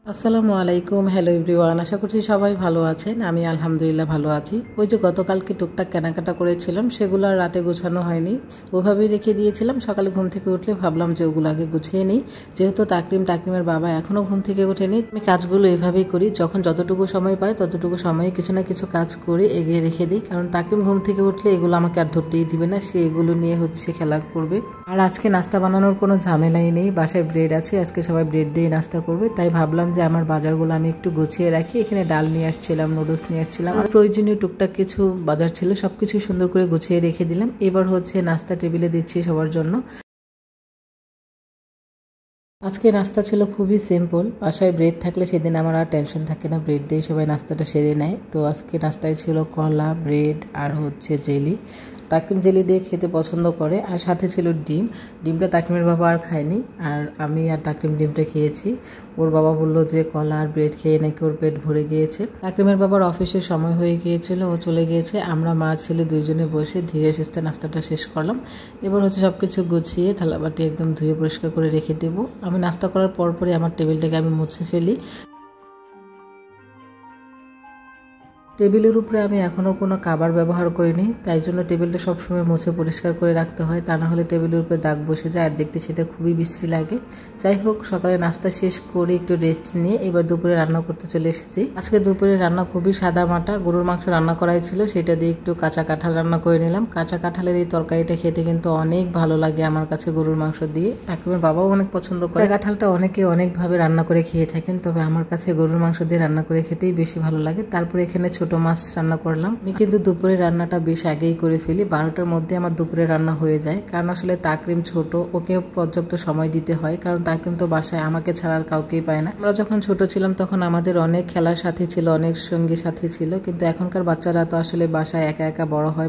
আসসালামু আলাইকুম। Hello everyone, আশা করছি সবাই ভালো আছেন। আমি আলহামদুলিল্লাহ ভালো আছি। ওই যে গতকালকে টুকটাক কেনাকাটা করেছিলাম, সেগুলো আর রাতে গোছানো হয়নি, ওভাবেই রেখে দিয়েছিলাম। সকালে ঘুম থেকে উঠলে ভাবলাম যে ওগুলো আগে গুছিয়ে নিই। যেহেতু তাকরিমের বাবা এখনও ঘুম থেকে ওঠেনি, আমি কাজগুলো এভাবেই করি। যখন যতটুকু সময় পাই ততটুকু সময়ে কিছু না কিছু কাজ করে এগিয়ে রেখে দিই, কারণ তাকরিম ঘুম থেকে উঠলে এগুলো আমাকে আর ধরতেই দিবে না, সে এগুলো নিয়ে খেলা করবে। আর আজকে নাস্তা বানানোর কোনো ঝামেলাই নেই, বাসায় ব্রেড আছে, আজকে সবাই ব্রেড দিয়ে নাস্তা করবে। তাই ভাবলাম যে আমার বাজারগুলো আমি একটু গুছিয়ে রাখি। এখানে ডাল নিয়ে আসছিলাম, নুডলস নিয়ে আসছিলাম, আর প্রয়োজনীয় টুকটাক কিছু বাজার ছিল, সবকিছু সুন্দর করে গুছিয়ে রেখে দিলাম। এবার নাস্তা টেবিলে দিচ্ছি সবার জন্য। আজকে নাস্তা ছিল খুবই সিম্পল। বাসায় ব্রেড থাকলে সেদিন আমার আর টেনশন থাকে না, ব্রেড দিয়ে সবাই নাস্তাটা সেরে নেয়। তো আজকে নাস্তায় ছিল কলা, ব্রেড আর জেলি। তাকিম জেলি দিয়ে খেতে পছন্দ করে, আর সাথে ছিল ডিম। ডিমটা তাকিমের বাবা আর খায়নি, আর আমি আর তাকিম ডিমটা খেয়েছি। ওর বাবা বললো যে কলা আর ব্রেড খেয়ে নাকি ওর পেট ভরে গিয়েছে। তাকিমের বাবার অফিসের সময় হয়ে গিয়েছিল, ও চলে গিয়েছে। আমরা মা ছেলে দুইজনে বসে ধীরে সুস্থে নাস্তাটা শেষ করলাম। এবার সব কিছু গুছিয়ে থালাবাটি একদম ধুয়ে পরিষ্কার করে রেখে দেবো। আমি নাস্তা করার পরপরই আমার টেবিলটাকে আমি মুছে ফেলি। টেবিলের উপরে আমি এখনও কোনো কাবার ব্যবহার করিনি, তাই জন্য টেবিলটা সবসময় মুছে পরিষ্কার করে রাখতে হয়, তা না হলে টেবিলের উপরে দাগ বসে যায় আর দেখতে সেটা খুবই বিশ্রী লাগে। যাই হোক, সকালে নাস্তা শেষ করে একটু রেস্ট নিয়ে এবার দুপুরে রান্না করতে চলে এসেছি। আজকে দুপুরে রান্না খুবই সাদা মাটা, গরুর মাংস রান্না করাই ছিল, সেটা দিয়ে একটু কাঁচা কাঁঠাল রান্না করে নিলাম। কাঁচা কাঁঠালের এই তরকারিটা খেতে কিন্তু অনেক ভালো লাগে আমার কাছে, গরুর মাংস দিয়ে। তাকিমের বাবাও অনেক পছন্দ করে। কাঁঠালটা অনেকে অনেকভাবে রান্না করে খেয়ে থাকেন, তবে আমার কাছে গরুর মাংস দিয়ে রান্না করে খেতেই বেশি ভালো লাগে। তারপরে এখানে ছোট মাছ রান্না করলাম। আমি কিন্তু দুপুরে রান্নাটা বেশ আগেই করে ফেলি, 12টার মধ্যে আমার দুপুরে রান্না হয়ে যায়, কারণ আসলে তাকরিম ছোট, ওকে পর্যাপ্ত সময় দিতে হয়, কারণ তাকরিম তো বাসায় আমাকে ছাড়া আর কাউকেই পায় না। আমরা যখন ছোট ছিলাম তখন আমাদের অনেক খেলার সাথী ছিল, অনেক সঙ্গী সাথী ছিল, কিন্তু এখনকার বাচ্চারা তো আসলে বাসায় একা একা বড় হয়।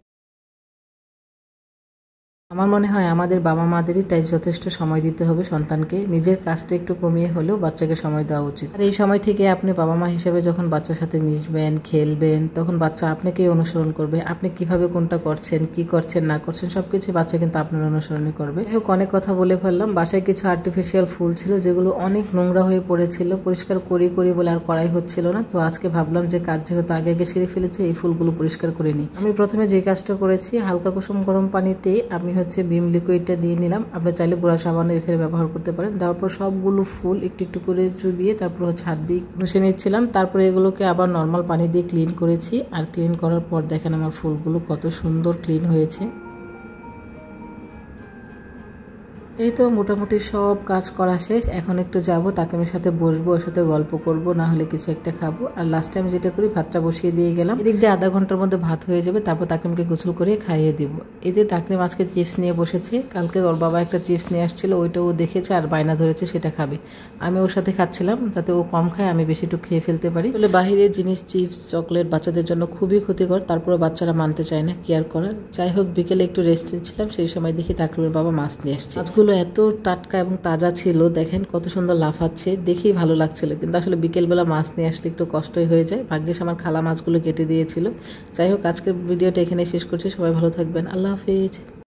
আমার মনে হয় আমাদের বাবা মাদেরই তাই যথেষ্ট সময় দিতে হবে সন্তানকে, নিজের কাজটা একটু কমিয়ে হলেও বাচ্চাকে সময় দেওয়া উচিত। আর এই সময় থেকে আপনি বাবা মা হিসেবে যখন বাচ্চার সাথে মিশবেন, খেলবেন, তখন বাচ্চা আপনাকেই অনুসরণ করবে। আপনি কিভাবে কোনটা করছেন, কি করছেন না করছেন, সবকিছু বাচ্চা কিন্তু আপনার অনুসরণই করবে। যাই হোক, অনেক কথা বলে ফেললাম। বাসায় কিছু আর্টিফিশিয়াল ফুল ছিল যেগুলো অনেক নোংরা হয়ে পড়েছিল, পরিষ্কার করি বলে আর করাই হচ্ছিল না। তো আজকে ভাবলাম যে কাজ যেহেতু আগে আগে সেরে ফেলেছে, এই ফুলগুলো পরিষ্কার করে নিই। আমি প্রথমে যে কাজটা করেছি, হালকা কুসুম গরম পানিতে আমি ভিম লিকুইডটা দিয়ে নিলাম। আপনারা চাইলে গুঁড়া সাবানও এখানে ব্যবহার করতে পারেন। দেওয়ার পর সবগুলো ফুল একটু একটু করে চুবিয়ে তারপর হাত দিয়ে ঘষে নিচ্ছিলাম। তারপরে এগুলোকে আবার নর্মাল পানি দিয়ে ক্লিন করেছি। আর ক্লিন করার পর দেখেন আমার ফুলগুলো কত সুন্দর ক্লিন হয়েছে। এই তো মোটামুটি সব কাজ করা শেষ। এখন একটু যাবো, তাকিমের সাথে বসবো, ওর সাথে গল্প করব, না হলে কিছু একটা খাবো। আর লাস্ট টাইম যেটা করি, ভাতটা বসিয়ে দিয়ে গেলাম, এদিক দিয়ে আধা ঘন্টার মধ্যে ভাত হয়ে যাবে। তারপর তাকিমকে গোসল করে খাইয়ে দিব। এই যে তাকিম আজকে চিপস নিয়ে বসেছে, কালকে ওর বাবা একটা চিপস নিয়ে আসছিল, ওইটা ও দেখেছে আর বায়না ধরেছে সেটা খাবে। আমি ওর সাথে খাচ্ছিলাম যাতে ও কম খায়, আমি বেশি একটু খেয়ে ফেলতে পারি। বলে বাহিরের জিনিস, চিপস চকলেট বাচ্চাদের জন্য খুবই ক্ষতিকর, তারপরে বাচ্চারা মানতে চায় না, কেয়ার করার। যাই হোক, বিকেলে একটু রেস্ট নিচ্ছিলাম, সেই সময় দেখি তাকিমের বাবা মাছ নিয়ে আসছে। মাছগুলো এত টাটকা এবং তাজা ছিল, দেখেন কত সুন্দর লাফাচ্ছে, দেখেই ভালো লাগছিল। কিন্তু আসলে বিকেলবেলা মাছ নিয়ে আসলে একটু কষ্টই হয়ে যায়। ভাগ্যিস আমার খালা মাছগুলো কেটে দিয়েছিল। যাই হোক, আজকের ভিডিওটা এখানে শেষ করছি। সবাই ভালো থাকবেন, আল্লাহ হাফিজ।